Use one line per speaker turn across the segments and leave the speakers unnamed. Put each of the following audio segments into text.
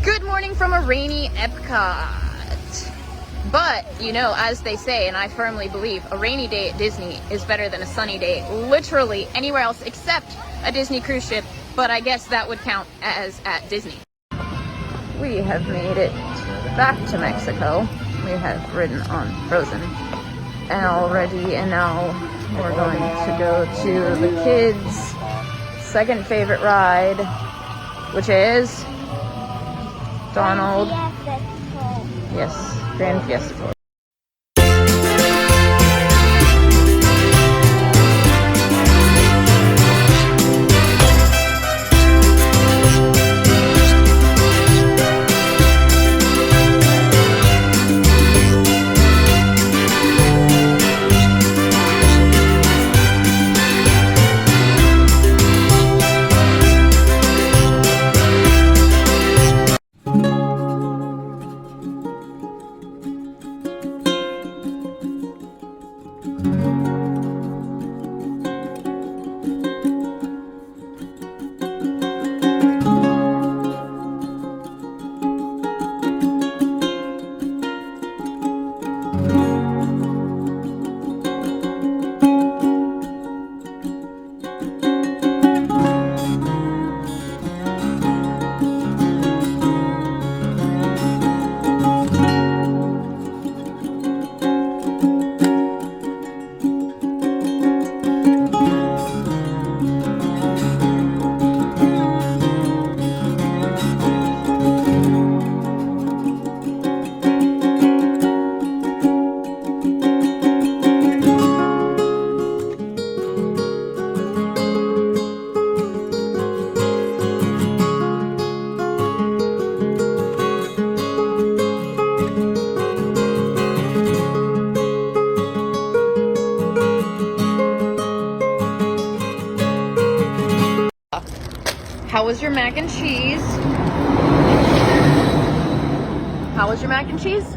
Good morning from a rainy Epcot. But, you know, as they say, and I firmly believe, a rainy day at Disney is better than a sunny day literally anywhere else except a Disney cruise ship. But I guess that would count as at Disney. We have made it back to Mexico. We have ridden on Frozen already, and now we're going to go to the kids' second favorite ride, which is Donald. Yes, Grand Fiesta Tour. How was your mac and cheese? How was your mac and cheese?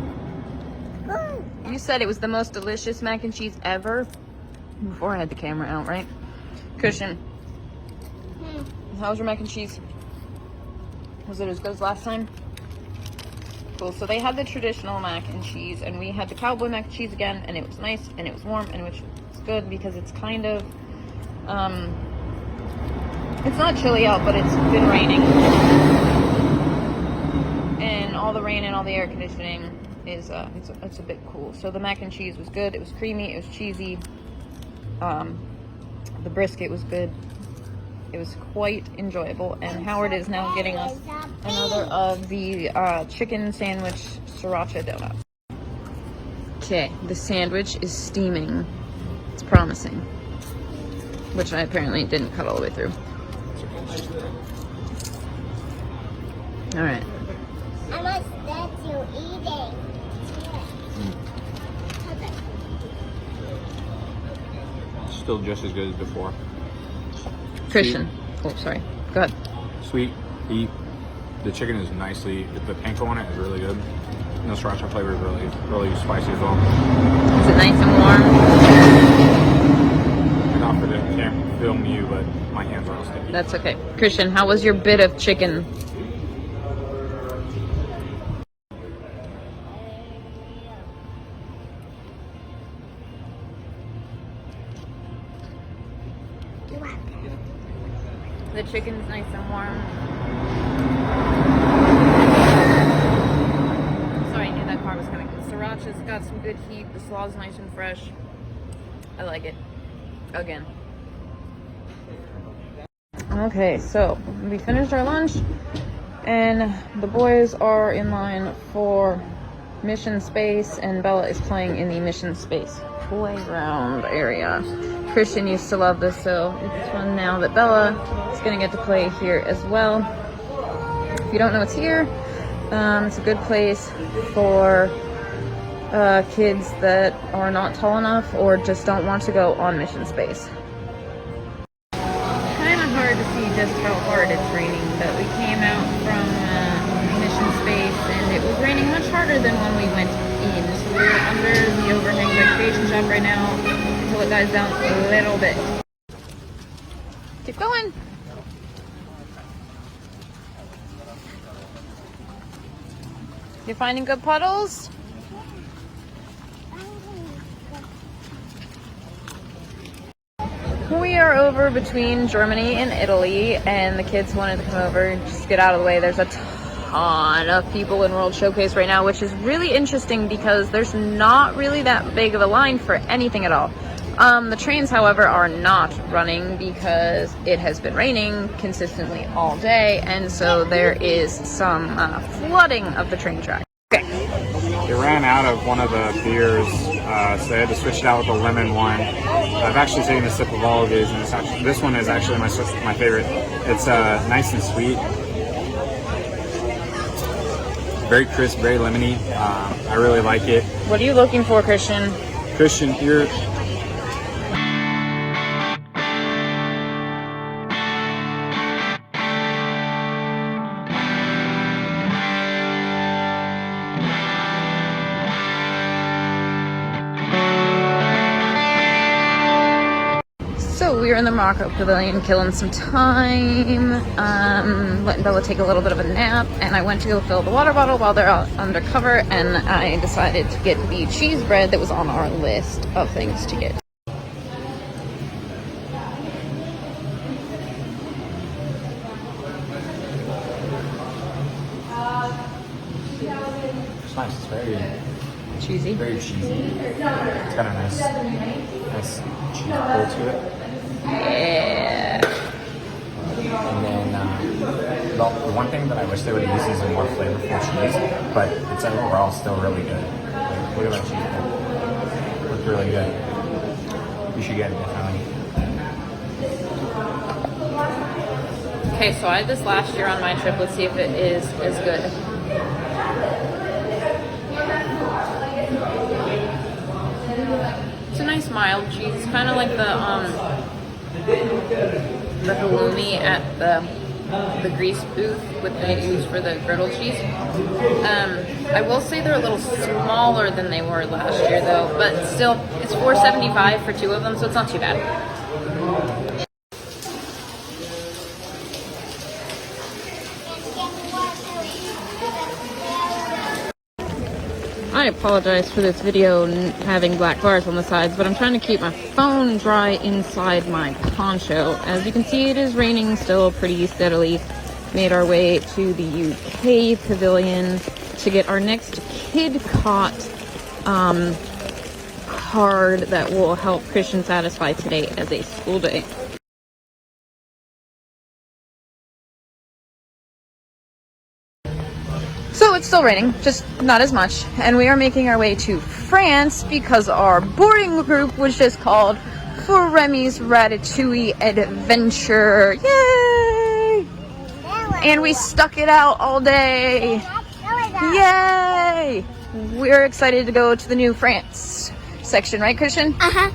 You said it was the most delicious mac and cheese ever before I had the camera out, right? Christian, how was your mac and cheese? Was it as good as last time? Cool. So they had the traditional mac and cheese, and we had the cowboy mac and cheese again, and it was nice, and it was warm, and which was good because it's kind of it's not chilly out, but it's been raining. And all the rain and all the air conditioning is, it's a bit cool. So the mac and cheese was good. It was creamy. It was cheesy. The brisket was good. It was quite enjoyable. And Howard is now getting us another of the chicken sandwich sriracha donuts. Okay, the sandwich is steaming. It's promising. Which I apparently didn't cut all the way through. All right.
How much that you eating?
Still just as good as before.
Christian. Oh, sorry. Go ahead.
Sweet, eat. The chicken is nicely, the panko on it is really good. And the sriracha flavor is really spicy as well.
Is it nice and warm?
Not for the can't film you, but my hands are all sticky.
That's okay. Christian, how was your bit of chicken? The chicken's nice and warm. Sorry, I knew that car was coming. The sriracha's got some good heat. The slaw's nice and fresh. I like it. Again. Okay, so we finished our lunch, and the boys are in line for Mission Space, and Bella is playing in the Mission Space playground area. Christian used to love this, so it's fun now that Bella is going to get to play here as well. If you don't know what's here, it's a good place for kids that are not tall enough or just don't want to go on Mission Space. Kind of hard to see just how hard it's raining, but we came out from Mission Space and it was raining much harder than when we went in. So we're under the overhang recreation shop right now until it dies down a little bit. Keep going. You finding good puddles? We are over between Germany and Italy, and the kids wanted to come over and just get out of the way. There's a ton of people in World Showcase right now, which is really interesting because there's not really that big of a line for anything at all. The trains, however, are not running because it has been raining consistently all day, and so there is some flooding of the train track. Okay.
They ran out of one of the beers, so they had to switch it out with a lemon one. I've actually taken a sip of all of these, and this one is actually my favorite. It's nice and sweet, very crisp, very lemony. I really like it.
What are you looking for, Christian?
Christian, you're...
So we are in the Morocco Pavilion killing some time, letting Bella take a little bit of a nap, and I went to go fill the water bottle while they're out undercover, and I decided to get the cheese bread that was on our list of things to get.
It's nice. It's very
Cheesy.
very cheesy. It's got a nice cheese pull to it.
Yeah.
And then the one thing that I wish they would use is a more flavorful cheese, but it's overall still really good. Like, look at that cheese pull. It looks really good. You should get it definitely.
Okay, so I had this last year on my trip. Let's see if it is as good. It's a nice mild cheese. It's kind of like the halloumi at the grease booth with they use for the griddle cheese. I will say they're a little smaller than they were last year though, but still it's $4.75 for two of them, so it's not too bad. I apologize for this video having black bars on the sides, but I'm trying to keep my phone dry inside my poncho. As you can see, it is raining still pretty steadily. Made our way to the UK pavilion to get our next Kid Caught card that will help Christian satisfy today as a school day. So it's still raining, just not as much, and we are making our way to France because our boarding group was just called for Remy's Ratatouille adventure. Yay! And we stuck it out all day. Yay! We're excited to go to the new France section, right, Christian?
Uh-huh.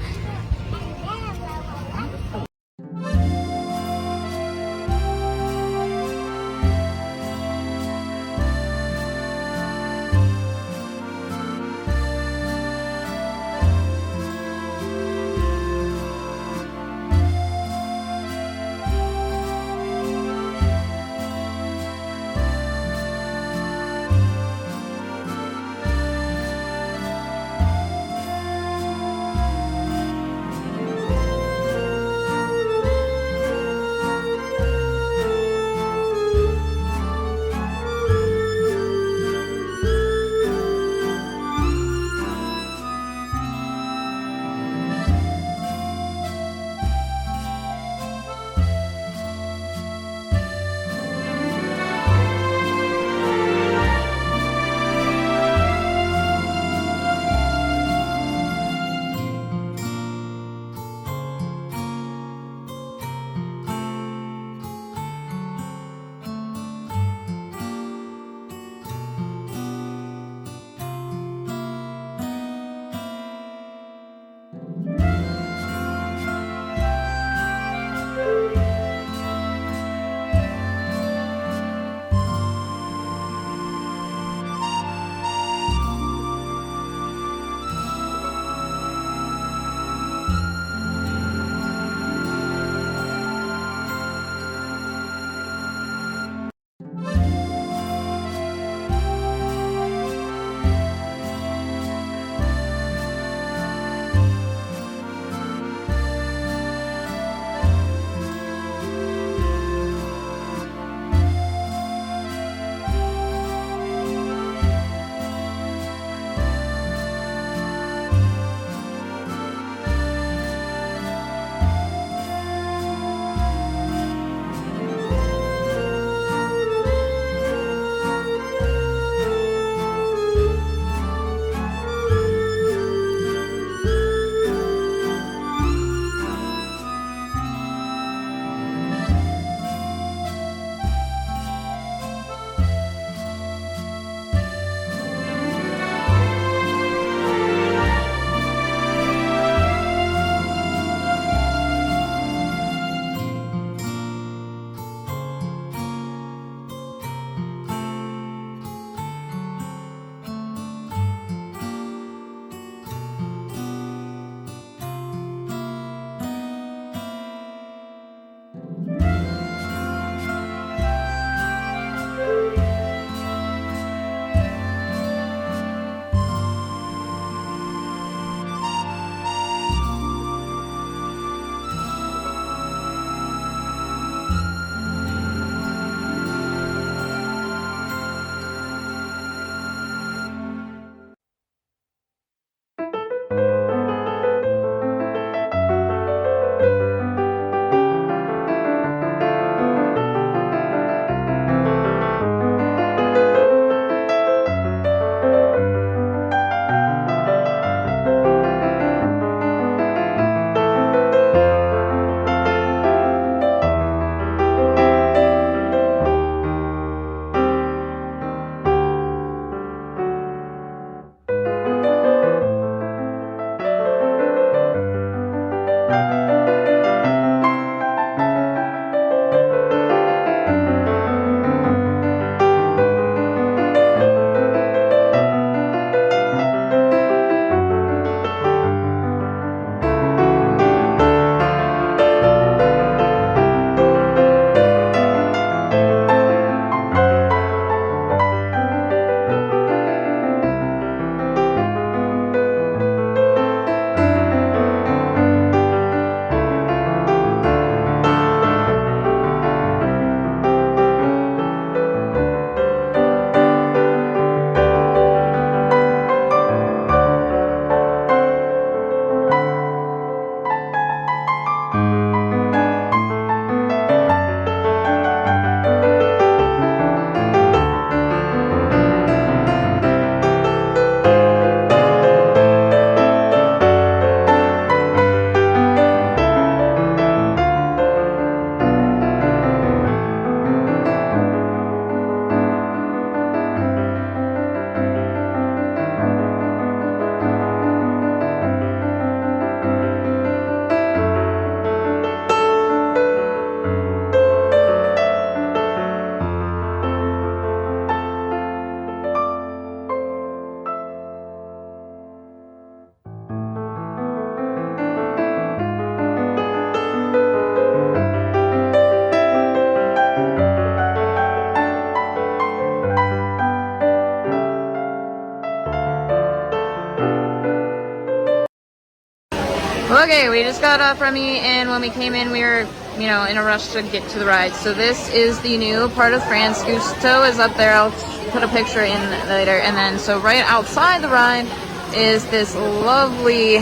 Okay, we just got off Remy, and when we came in, we were, you know, in a rush to get to the ride. So this is the new part of France. Gusteau is up there. I'll put a picture in later. And then, so right outside the ride is this lovely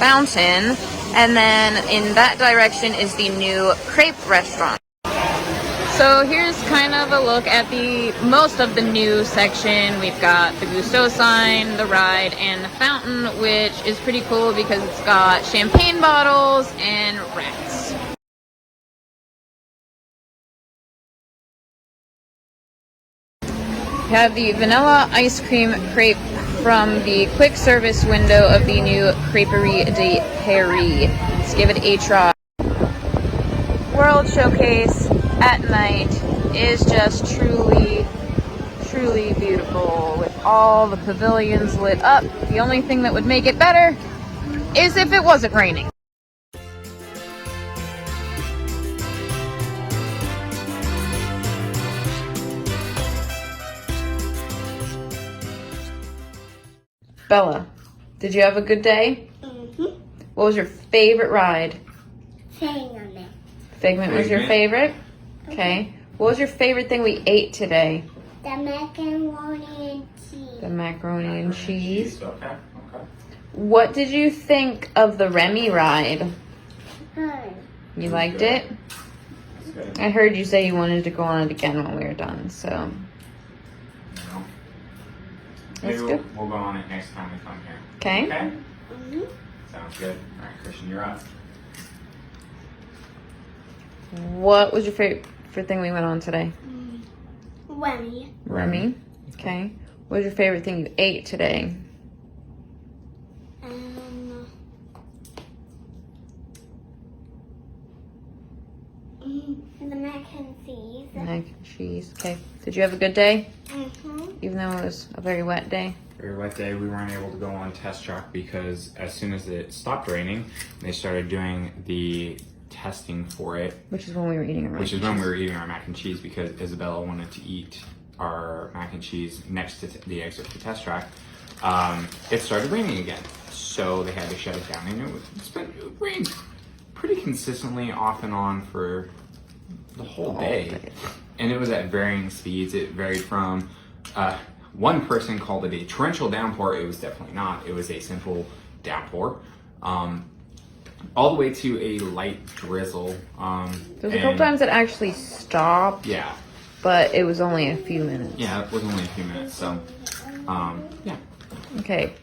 fountain. And then in that direction is the new crepe restaurant. So here's kind of a look at the most of the new section. We've got the Gusteau sign, the ride, and the fountain, which is pretty cool because it's got champagne bottles and rats. We have the vanilla ice cream crepe from the quick service window of the new Crêperie de Paris. Let's give it a try. World Showcase at night is just truly beautiful with all the pavilions lit up. The only thing that would make it better is if it wasn't raining. Bella, did you have a good day?
Mm-hmm.
What was your favorite ride?
Figment.
Figment was your favorite? Okay. What was your favorite thing we ate today?
The macaroni and cheese.
The macaroni and cheese.
Okay.
What did you think of the Remy ride?
Good.
You liked it? I heard you say you wanted to go on it again when we were done, so.
Maybe
That's good.
we'll go on it next time we come here.
Okay.
Okay?
Mm-hmm.
Sounds good. All right, Christian, you're up.
What was your favorite thing we went on today?
Remy.
Remy. Okay. What was your favorite thing you ate today?
The mac and cheese.
Mac and cheese. Okay. Did you have a good day?
Mm-hmm.
Even though it was a very wet day?
Very wet day. We weren't able to go on test track because as soon as it stopped raining, they started doing the testing for it.
Which is when we were eating our
Which is when we were eating our mac and cheese because Isabella wanted to eat our mac and cheese next to the exit for test track. It started raining again, so they had to shut it down. And it rained pretty consistently off and on for the whole day. And it was at varying speeds. It varied from, one person called it a torrential downpour. It was definitely not. It was a simple downpour. All the way to a light drizzle.
There was a couple times it actually stopped.
Yeah.
But it was only a few minutes.
Yeah, it was only a few minutes, so, yeah.
Okay.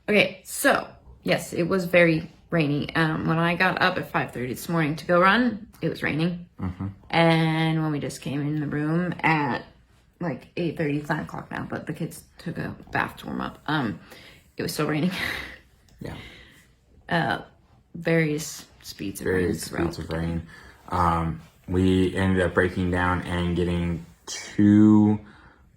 Okay, so, yes, it was very rainy. When I got up at 5:30 this morning to go run, it was raining.
Mm-hmm.
And when we just came in the room at like 8:30, it's 9 o'clock now, but the kids took a bath to warm up. It was still raining.
Yeah.
Various speeds of rain.
Various speeds of rain. We ended up breaking down and getting 2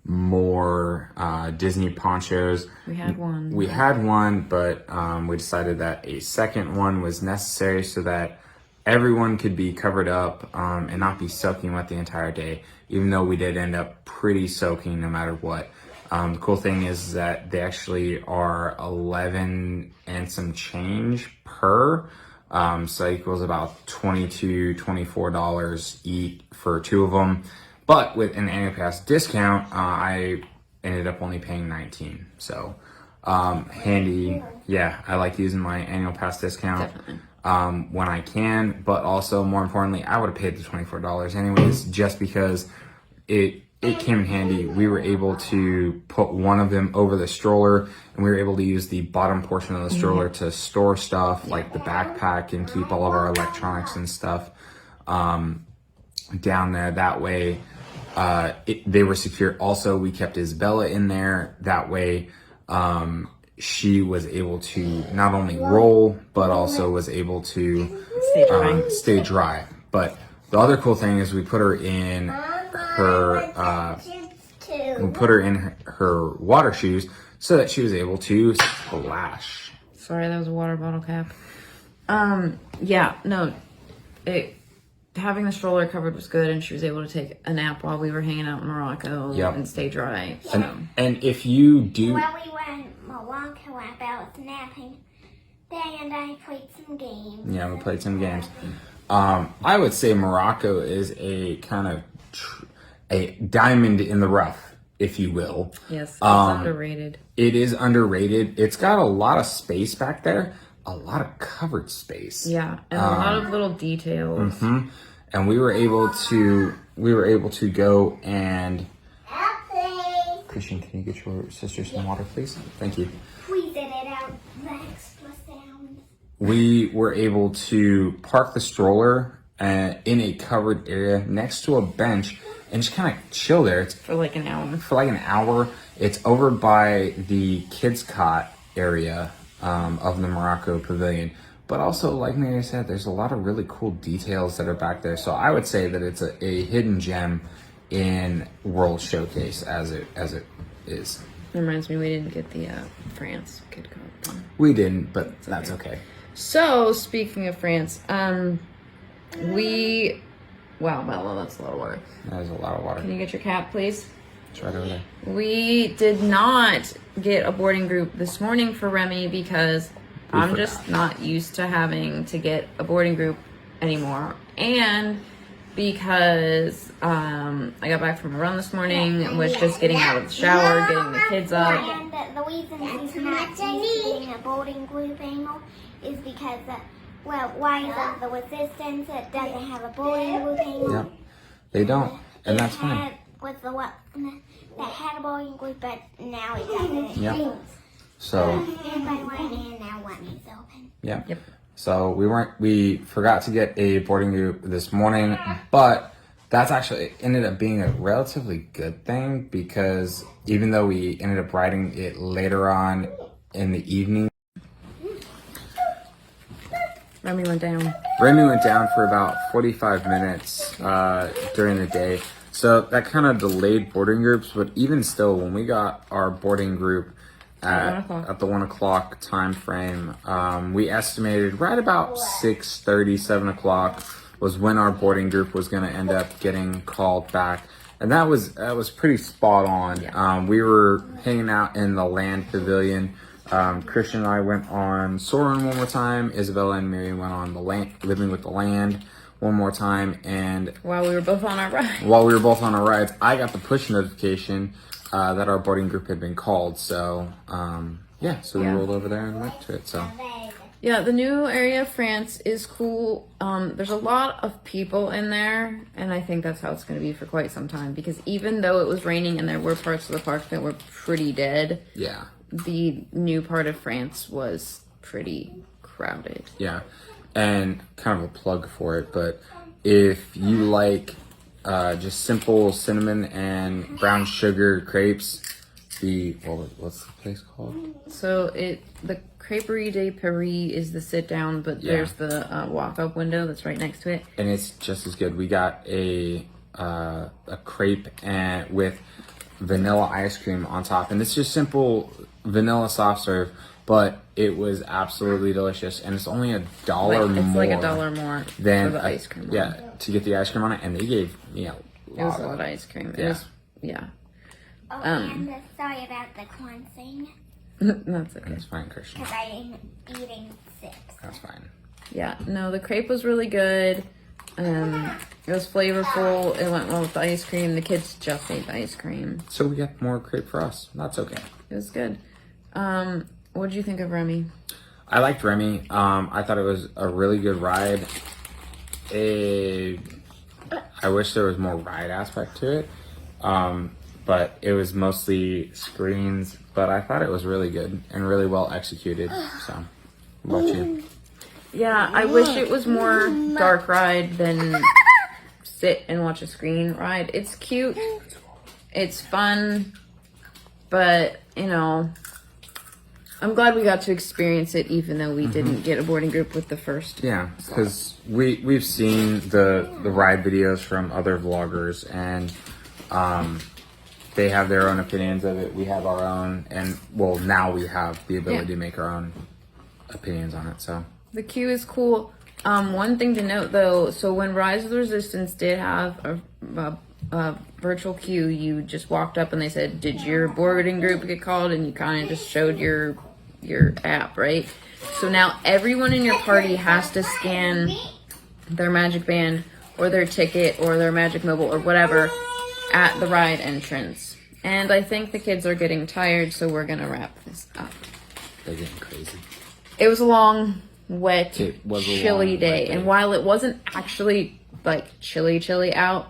more Disney ponchos.
We had one.
We had one, but we decided that a second one was necessary so that everyone could be covered up and not be soaking wet the entire day, even though we did end up pretty soaking no matter what. The cool thing is that they actually are 11 and some change per. So it equals about $22, $24 each for 2 of them. But with an annual pass discount, I ended up only paying $19. So handy. Yeah, I like using my annual pass discount when I can. But also, more importantly, I would have paid the $24 anyways, just because it came in handy. We were able to put one of them over the stroller, and we were able to use the bottom portion of the stroller to store stuff like the backpack and keep all of our electronics and stuff down there. That way, they were secure. Also, we kept Isabella in there. That way, she was able to not only roll, but also was able to stay dry. But the other cool thing is we put her in her water shoes so that she was able to splash.
Sorry, that was a water bottle cap. Yeah, no, having the stroller covered was good, and she was able to take a nap while we were hanging out in Morocco and stay dry. So.
And if you do,
While we were in Morocco, while I was napping, Dad and I played some games.
Yeah, we played some games. I would say Morocco is a kind of a diamond in the rough, if you will.
Yes, it's underrated.
It is underrated. It's got a lot of space back there, a lot of covered space.
Yeah, and a lot of little details.
And we were able to go and. Christian, can you get your sister some water, please? Thank you.
We did it out the extra sounds.
We were able to park the stroller in a covered area next to a bench and just kind of chill there. It's
For like an hour.
for like an hour. It's over by the kids' cot area of the Morocco Pavilion. But also, like Miriya said, there's a lot of really cool details that are back there. So I would say that it's a hidden gem in World Showcase as it is.
It reminds me we didn't get the France Kid Cup one.
We didn't, but that's okay.
So, speaking of France, wow, that's a lot of water.
That is a lot of water.
Can you get your cap, please?
It's right over there.
We did not get a boarding group this morning for Remy because I'm just not used to having to get a boarding group anymore. And because I got back from a run this morning and was just getting out of the shower, getting the kids up.
And the reason he's not used to being a boarding group anymore is because, Rise of the Resistance doesn't have a boarding group anymore.
Yep. They don't. And that's fine.
Was the one that had a boarding group, but now it doesn't.
Yep. So,
Everybody went in, and now one is open.
yeah.
Yep.
So we forgot to get a boarding group this morning, but that's actually ended up being a relatively good thing because even though we ended up riding it later on in the evening,
Remy went down.
Remy went down for about 45 minutes during the day. So that kind of delayed boarding groups, but even still, when we got our boarding group at the 1 o'clock time frame, we estimated right about 6:30, 7 o'clock was when our boarding group was going to end up getting called back. And that was pretty spot on.
Yeah.
We were hanging out in the land pavilion. Christian and I went on Soarin' one more time. Isabella and Miriya went on the land, Living with the Land one more time. And
While we were both on our ride.
while we were both on our rides, I got the push notification that our boarding group had been called. So, so we rolled over there and went to it. So,
Yeah, the new area of France is cool. There's a lot of people in there, and I think that's how it's going to be for quite some time. Because even though it was raining and there were parts of the park that were pretty dead,
yeah.
the new part of France was pretty crowded.
Yeah. And kind of a plug for it, but if you like just simple cinnamon and brown sugar crepes, what's the place called?
So the Crêperie de Paris is the sit down, but there's the walk up window that's right next to it.
And it's just as good. We got a crepe with vanilla ice cream on top, and it's just simple vanilla soft serve, but it was absolutely delicious, and it's only $1 more.
It's like $1 more
than
for the ice cream.
To get the ice cream on it, and they gave me
it was a lot of ice cream. It was,
Oh, and sorry about the corn thing,
that's okay.
That's fine, Christian.
because I'm eating 6.
That's fine.
Yeah, no, the crepe was really good. It was flavorful. It went well with the ice cream. The kids just ate the ice cream.
So we got more crepe for us. That's okay.
It was good. What did you think of Remy?
I liked Remy. I thought it was a really good ride. I wish there was more ride aspect to it. But it was mostly screens. But I thought it was really good and really well executed. So, what about you?
Yeah, I wish it was more dark ride than sit and watch a screen ride. It's cute. It's fun. But, I'm glad we got to experience it even though we didn't get a boarding group with the first.
Yeah, because we've seen the ride videos from other vloggers, and they have their own opinions of it. We have our own, and now we have the ability to make our own opinions on it. So
the queue is cool. One thing to note though, so when Rise of the Resistance did have a virtual queue, you just walked up and they said, "Did your boarding group get called?" And you kind of just showed your your app, right? So now everyone in your party has to scan their Magic Band or their ticket or their Magic Mobile or whatever at the ride entrance. And I think the kids are getting tired, so we're gonna wrap this up.
They're getting crazy.
It was a long, wet,
It was a
chilly
long,
day.
wet day.
And while it wasn't actually like chilly out,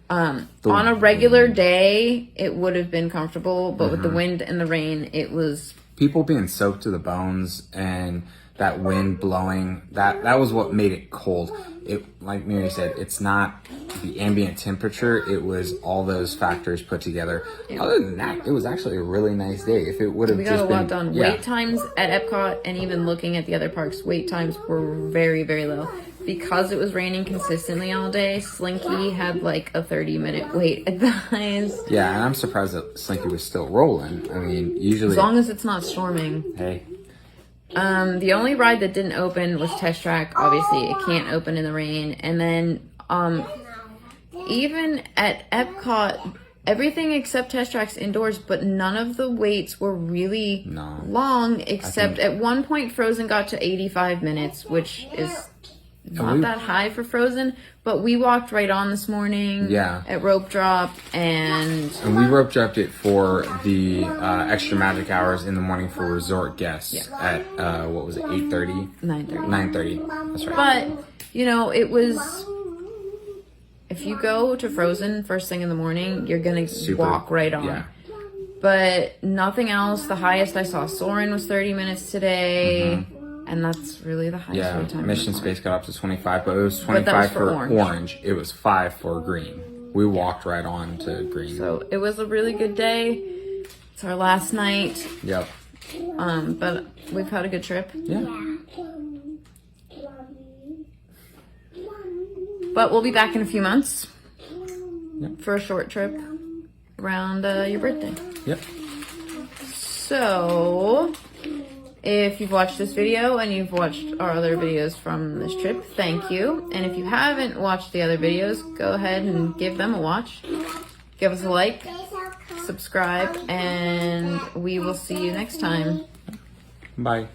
on a regular day, it would have been comfortable. But with the wind and the rain, it was...
People being soaked to the bones and that wind blowing, that was what made it cold. It, like Miriya said, it's not the ambient temperature, it was all those factors put together. Other than that, it was actually a really nice day. If it would have
We
just
got a
been...
lot done.
Yeah.
Wait times at Epcot and even looking at the other parks, wait times were very, very low. Because it was raining consistently all day, Slinky had like a 30-minute wait at the highest.
Yeah, and I'm surprised that Slinky was still rolling. I mean, usually...
As long as it's not storming.
Hey.
The only ride that didn't open was Test Track. Obviously, it can't open in the rain. And then, even at Epcot, everything except Test Track's indoors, but none of the waits were really long, except at one point Frozen got to 85 minutes, which is not that high for Frozen, but we walked right on this morning at Rope Drop, and
we rope dropped it for the extra magic hours in the morning for resort guests at, what was it, 8:30?
9:30.
9:30, that's right.
But, you know, it was... If you go to Frozen first thing in the morning, you're going to walk right on.
Yeah.
But nothing else. The highest I saw Soarin' was 30 minutes today. And that's really the highest wait time.
Mission Space got up to 25, but it was 25 for orange. It was 5 for green. We walked right on to green.
So it was a really good day. It's our last night.
Yep.
But we've had a good trip.
Yeah.
But we'll be back in a few months for a short trip around your birthday.
Yep.
So, if you've watched this video and you've watched our other videos from this trip, thank you. And if you haven't watched the other videos, go ahead and give them a watch. Give us a like, subscribe, and we will see you next time.
Bye.